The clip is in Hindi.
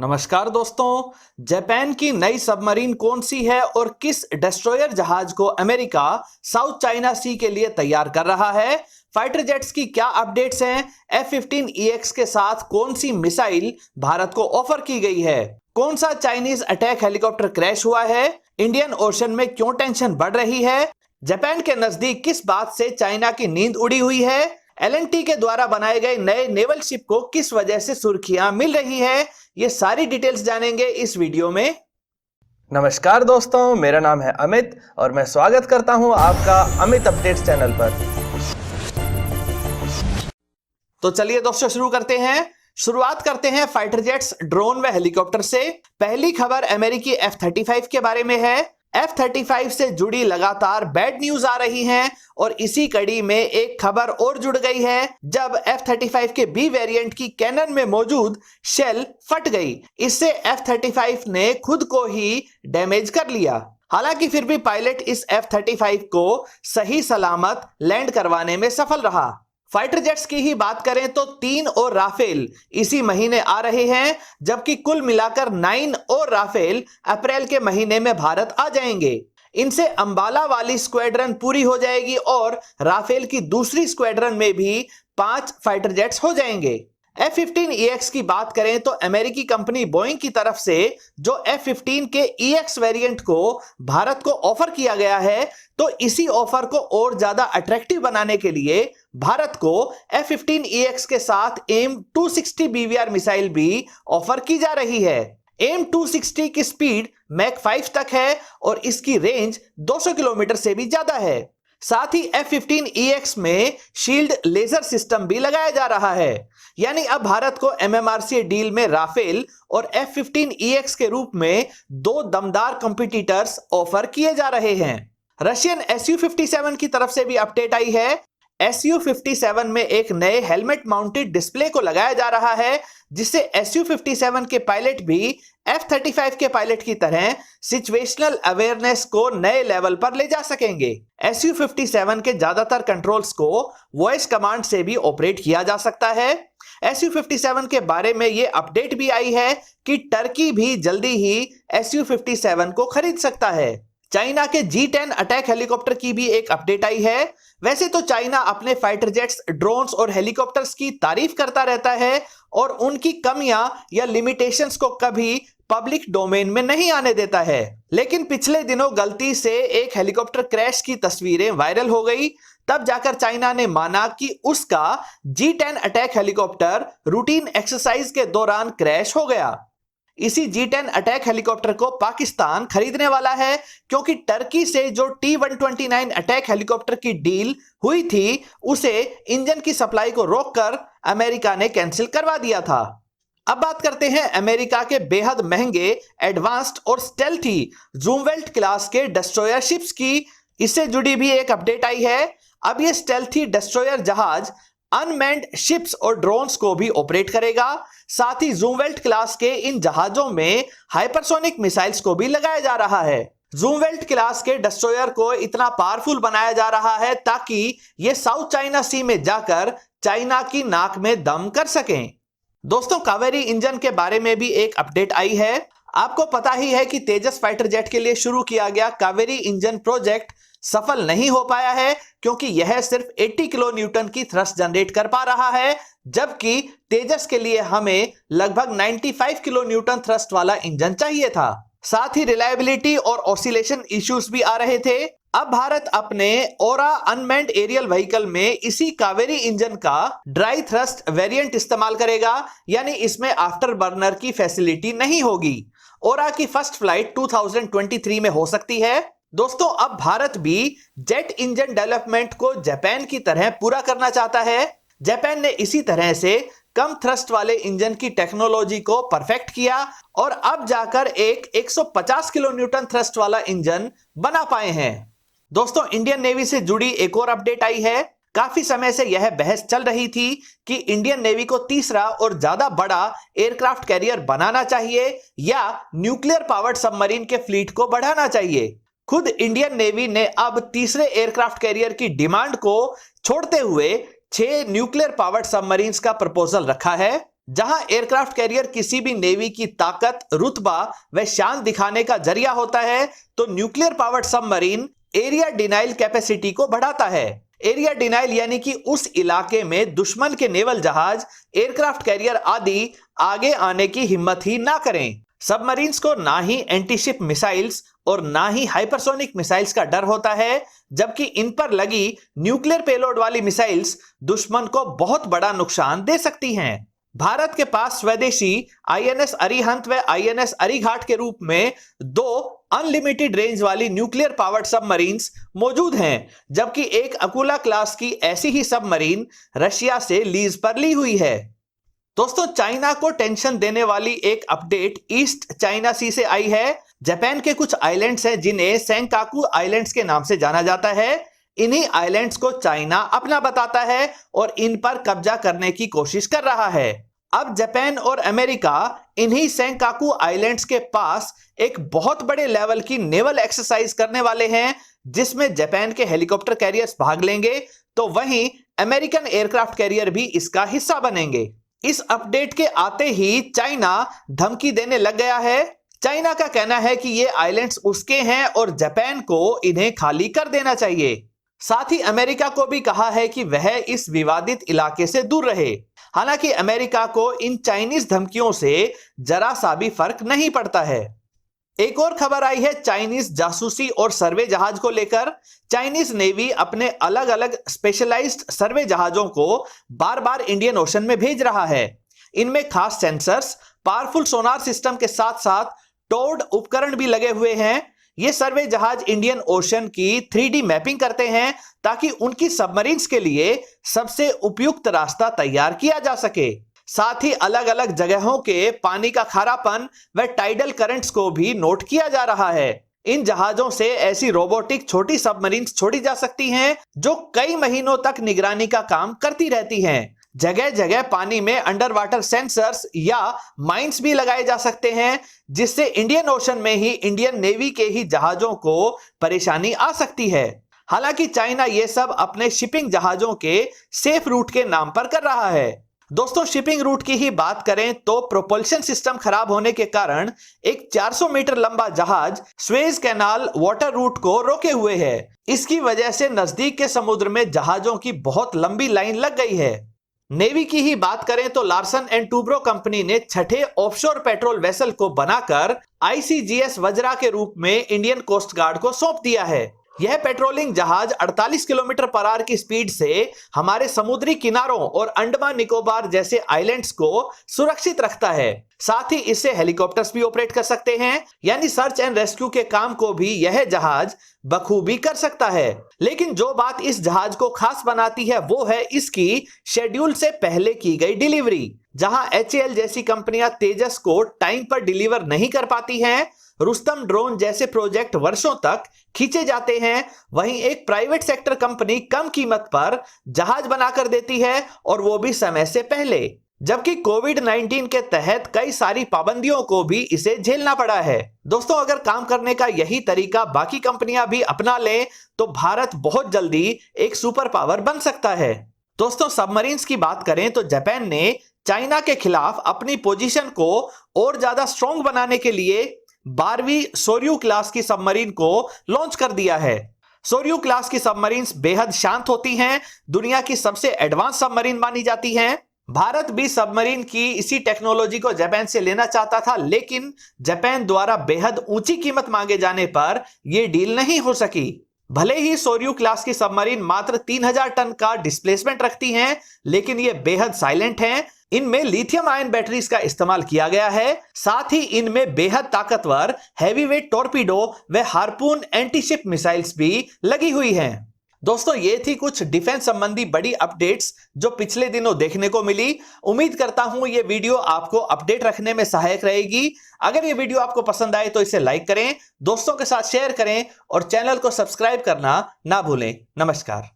नमस्कार दोस्तों। जापान की नई सबमरीन कौन सी है और किस डिस्ट्रॉयर जहाज को अमेरिका साउथ चाइना सी के लिए तैयार कर रहा है? फाइटर जेट्स की क्या अपडेट्स हैं? F-15EX के साथ कौन सी मिसाइल भारत को ऑफर की गई है? कौन सा चाइनीज अटैक हेलीकॉप्टर क्रैश हुआ है? इंडियन ओशन में क्यों टेंशन बढ़ रही है? जापान के नजदीक किस बात से चाइना की नींद उड़ी हुई है? एल&टी के द्वारा बनाए गए नए नेवल शिप को किस वजह से सुर्खियां मिल रही है? ये सारी डिटेल्स जानेंगे इस वीडियो में। नमस्कार दोस्तों, मेरा नाम है अमित और मैं स्वागत करता हूं आपका अमित अपडेट्स चैनल पर। तो चलिए दोस्तों शुरू करते हैं। शुरुआत करते हैं फाइटर जेट्स, ड्रोन व हेलीकॉप्टर से। पहली खबर अमेरिकी F-35 के बारे में है। F-35 से जुड़ी लगातार बैड न्यूज आ रही हैं और इसी कड़ी में एक खबर और जुड़ गई है जब F-35 के B वेरिएंट की कैनन में मौजूद शेल फट गई। इससे F-35 ने खुद को ही डैमेज कर लिया। हालांकि फिर भी पायलट इस F-35 को सही सलामत लैंड करवाने में सफल रहा। फाइटर जेट्स की ही बात करें तो 3 और राफेल इसी महीने आ रहे हैं, जबकि कुल मिलाकर 9 और राफेल अप्रैल के महीने में भारत आ जाएंगे। इनसे अंबाला वाली स्क्वाड्रन पूरी हो जाएगी और राफेल की दूसरी स्क्वाड्रन में भी 5 फाइटर जेट्स हो जाएंगे। F-15EX की बात करें तो अमेरिकी कंपनी बोइंग की तरफ से जो F-15 के EX वेरिएंट को भारत को ऑफर किया गया है, तो इसी ऑफर को और ज्यादा अट्रैक्टिव बनाने के लिए भारत को F-15EX के साथ AIM-260 BVR मिसाइल भी ऑफर की जा रही है। AIM-260 की स्पीड मैक 5 तक है और इसकी रेंज 200 किलोमीटर से भी ज्यादा है। साथ ही F-15EX में शील्ड लेजर सिस्टम भी लगाया जा रहा है। यानी अब भारत को MMRCA डील में राफेल और F-15EX के रूप में 2 दमदार कंपटीटर्स ऑफर किए जा रहे हैं। रशियन Su-57 की तरफ से भी अपडेट आई है। Su-57 में एक नए हेलमेट माउंटेड डिस्प्ले को लगाया जा रहा है, जिससे Su-57 के पायलट भी F-35 के पायलट की तरह सिचुएशनल अवेयरनेस को नए लेवल पर ले जा सकेंगे। Su-57 के ज्यादातर कंट्रोल्स को वॉइस कमांड से भी ऑपरेट किया जा सकता है। Su-57 के बारे में ये अपडेट भी आई है कि टर्की भी जल्दी ही Su-57 को खरीद सकता है। चाइना के G-10 अटैक हेलीकॉप्टर की भी एक अपडेट आई है। वैसे तो चाइना अपने फाइटर जेट्स, ड्रोन्स और हेलीकॉप्टर्स की तारीफ करता रहता है और उनकी कमियां या लिमिटेशंस को कभी पब्लिक डोमेन में नहीं आने देता है। लेकिन पिछले दिनों गलती से एक हेलीकॉप्टर क्रैश की तस्वीरें वायरल हो गई, तब जाकर चाइना ने माना कि उसका G-10 attack helicopter routine exercise के दौरान क्रैश हो गया। इसी G-10 अटैक हेलीकॉप्टर को पाकिस्तान खरीदने वाला है, क्योंकि टर्की से जो T-129 अटैक हेलीकॉप्टर की डील हुई थी उसे इंजन की सप्लाई को रोककर अमेरिका ने कैंसिल करवा दिया था। अब बात करते हैं अमेरिका के बेहद महंगे, एडवांस्ड और स्टेल्थी ज़ूमवेल्ट क्लास के डिस्ट्रॉयर शिप्स की। इससे जुड़ी भी एक अपडेट आई है। अब ये स्टेल्थी डिस्ट्रॉयर जहाज अनमैन्ड शिप्स और ड्रोन्स को भी ऑपरेट करेगा। साथ ही ज़ूमवेल्ट क्लास के इन जहाजों में हाइपरसोनिक मिसाइल्स को भी लगाया जा रहा है। ज़ूमवेल्ट क्लास के डिस्ट्रॉयर को इतना पावरफुल बनाया जा रहा है ताकि ये साउथ चाइना सी में जाकर चाइना की नाक में दम कर सकें। दोस्तों, कावेरी इंजन के बारे में भी एक अपडेट आई है। आपको पता ही है कि तेजस फाइटर जेट के लिए शुरू किया गया कावेरी इंजन प्रोजेक्ट सफल नहीं हो पाया है, क्योंकि यह सिर्फ 80 किलो न्यूटन की थ्रस्ट जनरेट कर पा रहा है, जबकि तेजस के लिए हमें लगभग 95 किलो न्यूटन थ्रस्ट वाला इंजन चाहिए था। साथ ही रिलायबिलिटी और ऑसिलेशन इश्यूज भी आ रहे थे। अब भारत अपने ओरा अनमैन्ड एरियल व्हीकल में इसी कावेरी इंजन का ड्राई थ्रस्ट वेरिएंट इस्तेमाल करेगा, यानी इसमें आफ्टर बर्नर की फैसिलिटी नहीं होगी। ओरा की फर्स्ट फ्लाइट 2023 में हो सकती है। दोस्तों, अब भारत भी जेट इंजन डेवलपमेंट को जापान की तरह पूरा करना चाहता है। जापान ने इसी तरह से कम थ्रस्ट वाले इंजन की टेक्नोलॉजी को परफेक्ट किया और अब जाकर एक 150 किलो न्यूटन थ्रस्ट वाला इंजन बना पाए हैं। दोस्तों, इंडियन नेवी से जुड़ी एक और अपडेट आई है। काफी समय से यह बहस चल रही थी कि इंडियन नेवी को तीसरा और ज्यादा बड़ा एयरक्राफ्ट कैरियर बनाना चाहिए या न्यूक्लियर पावर्ड सबमरीन के फ्लीट को बढ़ाना चाहिए। खुद इंडियन नेवी ने अब तीसरे एयरक्राफ्ट कैरियर की डिमांड को छोड़ते हुए 6 न्यूक्लियर पावर्ड सबमरीन्स का प्रपोजल रखा है। जहां एयरक्राफ्ट कैरियर किसी भी नेवी की ताकत, रुतबा व शान दिखाने का जरिया होता है, तो nuclear powered submarine area denial capacity को बढ़ाता है। एरिया डिनाइल यानी कि उस इलाके में दुश्मन के नेवल जहाज, एयरक्राफ्ट कैरियर आदि आगे आने की हिम्मत ही ना करें। सबमरीन्स को ना ही एंटीशिप मिसाइल्स और ना ही हाइपरसोनिक मिसाइल्स का डर होता है, जबकि इन पर लगी न्यूक्लियर पेलोड वाली मिसाइल्स दुश्मन को बहुत बड़ा नुकसान दे सकती हैं। भारत के पास स्वदेशी आईएनएस अरिहंत व आईएनएस अरिघाट के रूप में 2 अनलिमिटेड रेंज वाली न्यूक्लियर पावर्ड सबमरीन्स मौजूद हैं, जबकि एक अकुला क्लास की ऐसी ही सबमरीन रशिया से लीज पर ली हुई है। दोस्तों, चाइना को टेंशन देने वाली एक अपडेट ईस्ट चाइना सी से आई है। जापान के कुछ आइलैंड्स हैं जिन्हें सेंकाकू आइलैंड्स के नाम से जाना जाता है। इन्हीं आइलैंड्स को चाइना अपना बताता है और इन पर कब्जा करने की कोशिश कर रहा है। अब जापान और अमेरिका इन्हीं सेंकाकू आइलैंड्स के पास एक बहुत बड़े लेवल की नेवल एक्सरसाइज करने वाले हैं, जिसमें जापान के हेलीकॉप्टर कैरियर्स भाग लेंगे, तो वहीं अमेरिकन एयरक्राफ्ट कैरियर भी इसका हिस्सा बनेंगे। इस अपडेट के आते ही चाइना धमकी देने लग गया है। चाइना का कहना है कि ये आइलैंड्स उसके हैं और जापान को इन्हें खाली कर देना चाहिए। साथ ही अमेरिका को भी कहा है कि वह इस विवादित इलाके से दूर रहे। हालांकि अमेरिका को इन चाइनीज धमकियों से जरा सा भी फर्क नहीं पड़ता है। एक और खबर आई है चाइनीज जासूसी और सर्वे जहाज को लेकर। चाइनीज नेवी अपने अलग अलग स्पेशलाइज्ड सर्वे जहाजों को बार बार इंडियन ओशन में भेज रहा है। इनमें खास सेंसर्स, पावरफुल सोनार सिस्टम के साथ साथ टोर्ड उपकरण भी लगे हुए हैं। ये सर्वे जहाज इंडियन ओशन की 3D मैपिंग करते हैं ताकि उनकी सबमरीन्स के लिए सबसे उपयुक्त रास्ता तैयार किया जा सके। साथ ही अलग अलग जगहों के पानी का खारापन व टाइडल करंट्स को भी नोट किया जा रहा है। इन जहाजों से ऐसी रोबोटिक छोटी सबमरीन्स छोड़ी जा सकती हैं जो कई महीनों तक निगरानी का काम करती रहती हैं। जगह जगह पानी में अंडर वाटर सेंसर्स या माइंस भी लगाए जा सकते हैं, जिससे इंडियन ओशन में ही इंडियन नेवी के ही जहाजों को परेशानी आ सकती है। हालांकि चाइना ये सब अपने शिपिंग जहाजों के सेफ रूट के नाम पर कर रहा है। दोस्तों, शिपिंग रूट की ही बात करें तो प्रोपल्शन सिस्टम खराब होने के कारण एक 400 मीटर लंबा जहाज स्वेज कैनाल वाटर रूट को रोके हुए है। इसकी वजह से नजदीक के समुद्र में जहाजों की बहुत लंबी लाइन लग गई है। नेवी की ही बात करें तो लार्सन एंड टूब्रो कंपनी ने 6ठे ऑफशोर पेट्रोल वेसल को बनाकर ICGS वज्रा के रूप में इंडियन कोस्ट गार्ड को सौंप दिया है। यह पेट्रोलिंग जहाज 48 किलोमीटर पर आवर की स्पीड से हमारे समुद्री किनारों और अंडमान निकोबार जैसे आइलैंड्स को सुरक्षित रखता है। साथ ही इससे हेलीकॉप्टर्स भी ऑपरेट कर सकते हैं, यानी सर्च एंड रेस्क्यू के काम को भी यह जहाज बखूबी कर सकता है। लेकिन जो बात इस जहाज को खास बनाती है वो है इसकी शेड्यूल से पहले की गई डिलीवरी। जहां HAL जैसी कंपनियां तेजस को टाइम पर डिलीवर नहीं कर पाती हैं, रुस्तम ड्रोन जैसे प्रोजेक्ट वर्षों तक खींचे जाते हैं, वहीं एक प्राइवेट सेक्टर कंपनी कम कीमत पर जहाज बनाकर देती है और वो भी समय से पहले। जबकि कोविड-19 के तहत कई सारी पाबंदियों को भी इसे झेलना पड़ा है। दोस्तों, अगर काम करने का यही तरीका बाकी कंपनियां भी अपना लें तो भारत बहुत जल्दी एक सुपर पावर बन सकता है। दोस्तों, सबमरीन्स की बात करें तो जापान ने चाइना के खिलाफ अपनी पोजीशन को और ज्यादा स्ट्रॉन्ग बनाने के लिए 12वीं सोर्यू क्लास की सबमरीन को लॉन्च कर दिया है। सोर्यू क्लास की सबमरीन्स बेहद शांत होती हैं, दुनिया की सबसे एडवांस सबमरीन मानी जाती हैं। भारत भी सबमरीन की इसी टेक्नोलॉजी को जापान से लेना चाहता था, लेकिन जापान द्वारा बेहद ऊंची कीमत मांगे जाने पर यह डील नहीं हो सकी। भले ही सोर्यू क्लास की सबमरीन मात्र 3000 टन का डिस्प्लेसमेंट रखती हैं, लेकिन ये बेहद साइलेंट हैं। इनमें लिथियम आयन बैटरीज का इस्तेमाल किया गया है। साथ ही इनमें बेहद ताकतवर हैवीवेट टॉर्पीडो व हार्पून एंटीशिप मिसाइल्स भी लगी हुई हैं। दोस्तों, ये थी कुछ डिफेंस संबंधी बड़ी अपडेट्स जो पिछले दिनों देखने को मिली। उम्मीद करता हूं ये वीडियो आपको अपडेट रखने में सहायक रहेगी। अगर ये वीडियो आपको पसंद आए तो इसे लाइक करें, दोस्तों के साथ शेयर करें और चैनल को सब्सक्राइब करना ना भूलें। नमस्कार।